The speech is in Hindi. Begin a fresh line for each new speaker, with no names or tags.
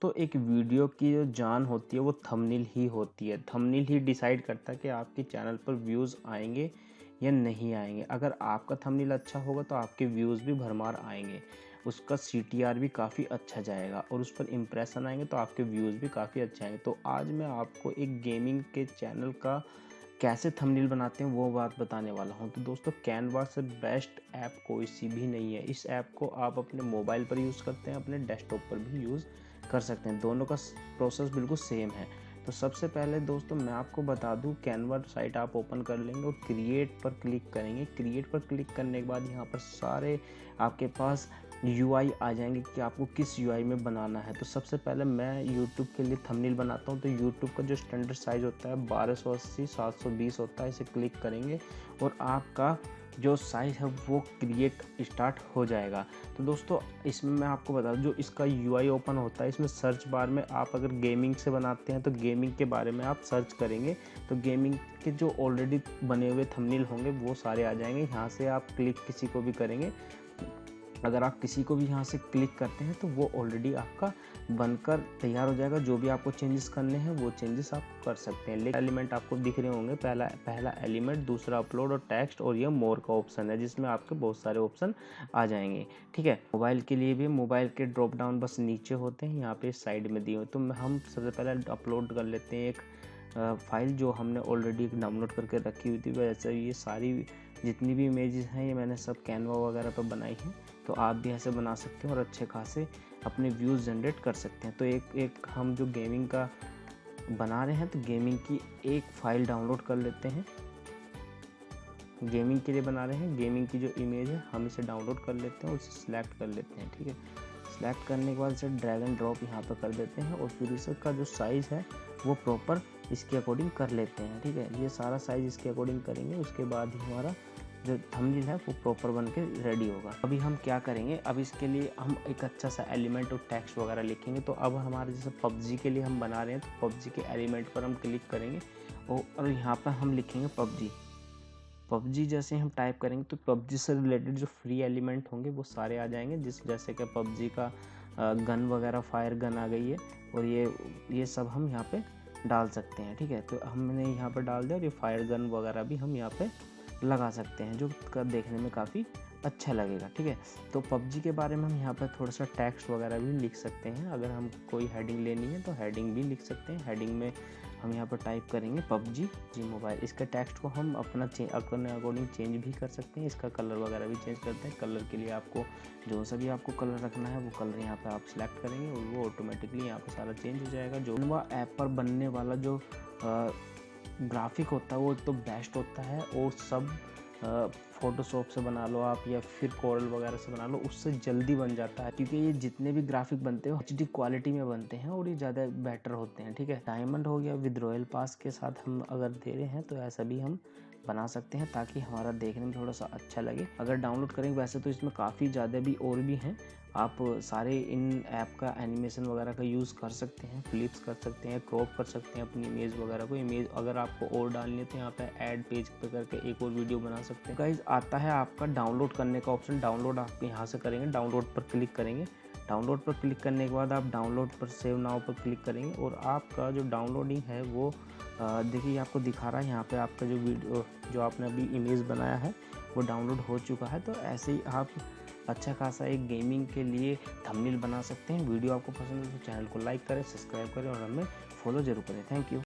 दोस्तों एक वीडियो की जो जान होती है वो थंबनेल ही होती है। थंबनेल ही डिसाइड करता है कि आपके चैनल पर व्यूज़ आएंगे या नहीं आएंगे। अगर आपका थंबनेल अच्छा होगा तो आपके व्यूज़ भी भरमार आएंगे, उसका सीटीआर भी काफ़ी अच्छा जाएगा और उस पर इम्प्रेशन आएंगे तो आपके व्यूज़ भी काफ़ी अच्छे आएंगे। तो आज मैं आपको एक गेमिंग के चैनल का कैसे थंबनेल बनाते हैं वो बात बताने वाला हूं। तो दोस्तों कैनवा से बेस्ट ऐप कोई सी भी नहीं है। इस ऐप को आप अपने मोबाइल पर यूज़ करते हैं, अपने डेस्कटॉप पर भी यूज़ कर सकते हैं। दोनों का प्रोसेस बिल्कुल सेम है। तो सबसे पहले दोस्तों मैं आपको बता दूं, कैनवा साइट आप ओपन कर लेंगे और क्रिएट पर क्लिक करेंगे। क्रिएट पर क्लिक करने के बाद यहाँ पर सारे आपके पास यूआई आ जाएंगे कि आपको किस यूआई में बनाना है। तो सबसे पहले मैं यूट्यूब के लिए थंबनेल बनाता हूँ। तो यूट्यूब का जो स्टैंडर्ड साइज़ होता है 1280 720 होता है। इसे क्लिक करेंगे और आपका जो साइज़ है वो क्रिएट स्टार्ट हो जाएगा। तो दोस्तों इसमें मैं आपको बता दूं, जो इसका यूआई ओपन होता है इसमें सर्च बार में आप अगर गेमिंग से बनाते हैं तो गेमिंग के बारे में आप सर्च करेंगे तो गेमिंग के जो ऑलरेडी बने हुए थंबनेल होंगे वो सारे आ जाएंगे। यहाँ से आप क्लिक किसी को भी करेंगे, अगर आप किसी को भी यहाँ से क्लिक करते हैं तो वो ऑलरेडी आपका बनकर तैयार हो जाएगा। जो भी आपको चेंजेस करने हैं वो चेंजेस आप कर सकते हैं। लेकिन एलिमेंट आपको दिख रहे होंगे, पहला एलिमेंट, दूसरा अपलोड और टेक्स्ट, और ये मोर का ऑप्शन है जिसमें आपके बहुत सारे ऑप्शन आ जाएंगे। ठीक है, मोबाइल के लिए भी मोबाइल के ड्रॉप डाउन बस नीचे होते हैं, यहाँ पे साइड में दिए हुए। तो हम सबसे पहले अपलोड कर लेते हैं एक फाइल जो हमने ऑलरेडी डाउनलोड करके रखी हुई थी। वैसे ये सारी जितनी भी इमेजेस हैं ये मैंने सब कैनवा वगैरह पर बनाई हैं। तो आप भी ऐसे बना सकते हैं और अच्छे खासे अपने व्यूज़ जनरेट कर सकते हैं। तो एक हम जो गेमिंग का बना रहे हैं तो गेमिंग की एक फ़ाइल डाउनलोड कर लेते हैं। गेमिंग के लिए बना रहे हैं, गेमिंग की जो इमेज है हम इसे डाउनलोड कर लेते हैं और इसे सिलेक्ट कर लेते हैं। ठीक है, सिलेक्ट करने के बाद इसे ड्रैग एंड ड्रॉप यहाँ पर कर देते हैं और फिर इसका जो साइज़ है वो प्रॉपर इसके अकॉर्डिंग कर लेते हैं। ठीक है, ये सारा साइज़ इसके अकॉर्डिंग करेंगे, उसके बाद ही हमारा जो थंबनेल है वो प्रॉपर बन के रेडी होगा। अभी हम क्या करेंगे, अब इसके लिए हम एक अच्छा सा एलिमेंट और टेक्स्ट वगैरह लिखेंगे। तो अब हमारे जैसे पबजी के लिए हम बना रहे हैं तो पबजी के एलिमेंट पर हम क्लिक करेंगे और यहाँ पर हम लिखेंगे पबजी। पबजी जैसे हम टाइप करेंगे तो पबजी से रिलेटेड जो फ्री एलिमेंट होंगे वो सारे आ जाएंगे, जैसे कि पबजी का गन वगैरह, फायर गन आ गई है और ये सब हम यहाँ पे डाल सकते हैं। ठीक है, तो हमने यहाँ पर डाल दिया और ये फायर गन वगैरह भी हम यहाँ पे लगा सकते हैं जो देखने में काफ़ी अच्छा लगेगा। ठीक है, तो पबजी के बारे में हम यहाँ पर थोड़ा सा टेक्स्ट वगैरह भी लिख सकते हैं। अगर हम कोई हेडिंग लेनी है तो हेडिंग भी लिख सकते हैं। हेडिंग में हम यहाँ पर टाइप करेंगे पबजी जी मोबाइल। इसका टेक्स्ट को हम अपने अकॉर्डिंग चेंज भी कर सकते हैं। इसका कलर वगैरह भी चेंज करते हैं। कलर के लिए आपको जो सा भी आपको कलर रखना है वो कलर यहाँ पर आप सिलेक्ट करेंगे और वो ऑटोमेटिकली यहाँ पर सारा चेंज हो जाएगा। जो कैनवा ऐप पर बनने वाला जो ग्राफिक होता है वो तो बेस्ट होता है और सब फोटोशॉप से बना लो आप या फिर कोरल वगैरह से बना लो, उससे जल्दी बन जाता है। क्योंकि ये जितने भी ग्राफिक बनते हैं HD क्वालिटी में बनते हैं और ये ज़्यादा बेटर होते हैं। ठीक है, डायमंड हो गया विद रॉयल पास के साथ हम अगर दे रहे हैं तो ऐसा भी हम बना सकते हैं ताकि हमारा देखने में थोड़ा सा अच्छा लगे। अगर डाउनलोड करेंगे वैसे तो इसमें काफ़ी ज़्यादा भी और भी हैं, आप सारे इन ऐप का एनिमेशन वगैरह का यूज़ कर सकते हैं, फ्लिप्स कर सकते हैं, क्रॉप कर सकते हैं अपनी इमेज वगैरह को। इमेज अगर आपको और डालनी है तो यहाँ पे ऐड पेज पे करके एक और वीडियो बना सकते हैं। गाइस आता है आपका डाउनलोड करने का ऑप्शन। डाउनलोड आप यहाँ से करेंगे, डाउनलोड पर क्लिक करेंगे। डाउनलोड पर क्लिक करने के बाद आप डाउनलोड पर सेव नाउ पर क्लिक करेंगे और आपका जो डाउनलोडिंग है वो देखिए आपको दिखा रहा है यहाँ पे आपका जो वीडियो जो आपने अभी इमेज बनाया है वो डाउनलोड हो चुका है। तो ऐसे ही आप अच्छा खासा एक गेमिंग के लिए थंबनेल बना सकते हैं। वीडियो आपको पसंद है तो चैनल को लाइक करें, सब्सक्राइब करें और हमें फॉलो जरूर करें। Thank you.